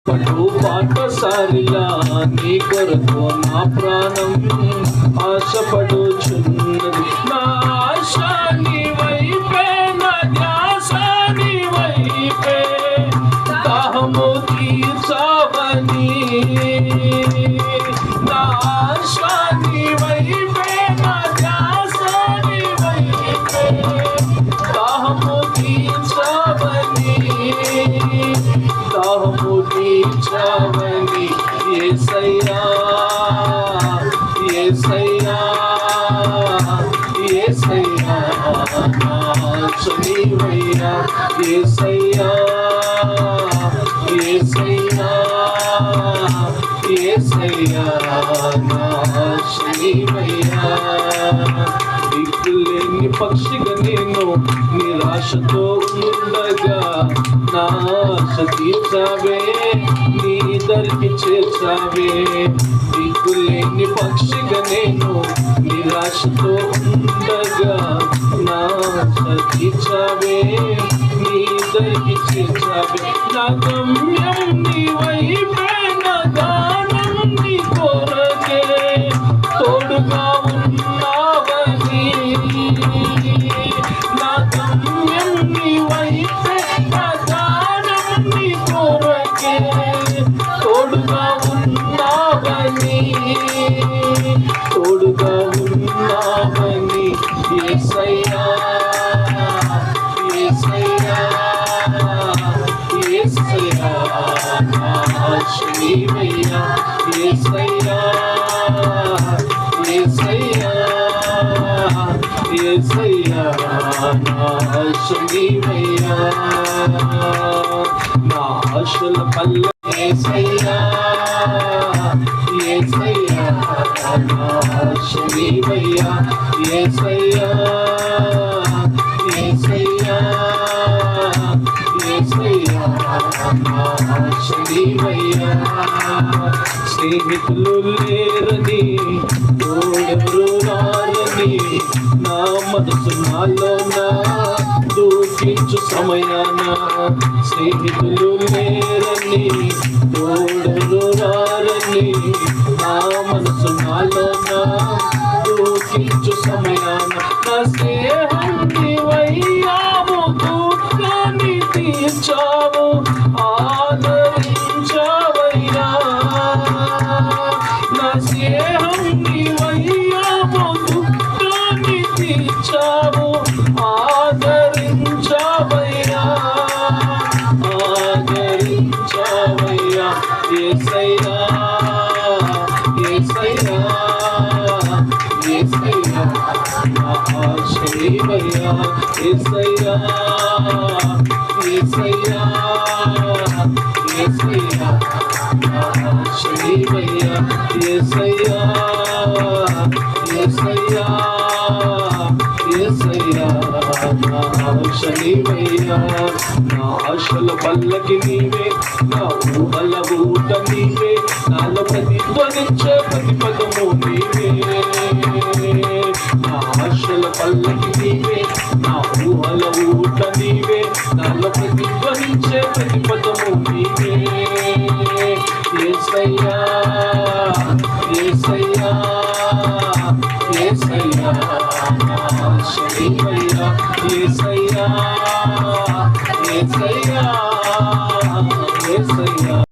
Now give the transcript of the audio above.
పాఠశాలిలా నీ కొరకు నా ప్రాణం ఆశపడుచున్నది. నా ఆశ నీ వైపే, నా ధ్యాస నీ వైపే, దాహము తీర్చావని. నా ఆశ నీ వైపే, నా ధ్యాస నీ వైపే, దాహము తీర్చావని, దాహము తీర్చావని. యేసయ్యా యేసయ్యా యేసయ్యా నా ఆశ నీవయ్యా. యేసయ్యా యేసయ్యా యేసయ్యా నా ఆశ నీవయ్యా. దిక్కులేని పక్షిగా నేను నిరాశతో ఉండగా నా ఆశ తీర్చావే, నీ దరికి చేర్చావే. దిక్కులేని పక్షిగా నేను నిరాశతో ఉండగా నా ఆశ తీర్చావే, నీ దరికి చేర్చావే. నా గమ్యం నీ వైపే, నా గానం నీ కొరకే, తోడుగా ఉన్నావని. నా గమ్యం నీ వైపే, నా గానం నీ కొరకే, తోడుగా ఉన్నావని, తోడుగా ఉన్నావని. యేసయ్యా యేసయ్యా యేసయ్యా నా ఆశ నీవయ్యా. యేసయ్యా యేసయ్యా యేసయ్యా నా ఆశ నీవయ్యా. నా ఆశల పల్ల యేసయ్యా యేసయ్యా నా ఆశ నీవయ్యా. యేసయ్యా యేసయ్యా యేసయ్యా నా ఆశ నీవయ్యా. స్నేహితులు లేరని, తోడెవరు రారని, నా మనసు నాలోన దూకించు సమయాన. స్నేహితులు లేరని, తోడెవరు రారని, నా మనసు నాలోన దూకించు సమయాన. నా స్నేహం నీవయ్యావు, దుఃఖాన్ని తీర్చావు, ఆదరించావయ్యా. నా స్నేహం నీవయ్యావు, దుఃఖాన్ని తీర్చావు, ఆదరించావయ్యా, ఆదరించావయ్యా. యేసయ్యా యేసయ్యా యేసయ్యా నా ఆశ నీవయ్యా. యేసయ్యా యేసయ్యా యేసయ్యా నా ఆశ నీవయ్యా. యేసయ్యా యేసయ్యా యేసయ్యా నా ఆశ నీవయ్యా. నా ఆశల పల్లకి నీవే, నా ఊహల ఊట నీవే, నాలో ప్రతిధ్వనించే ప్రతి పదము నీవే. నా ఆశల పల్లకి నీవే, నా ఊహల ఊట నీవే, నాలో ప్రతిధ్వనించే ప్రతి పదము నీవే. యేసయ్యా యేసయ్యా యేసయ్యా నా ఆశ నీవయ్యా. యేసయ్యా యేసయ్యా యేసయ్యా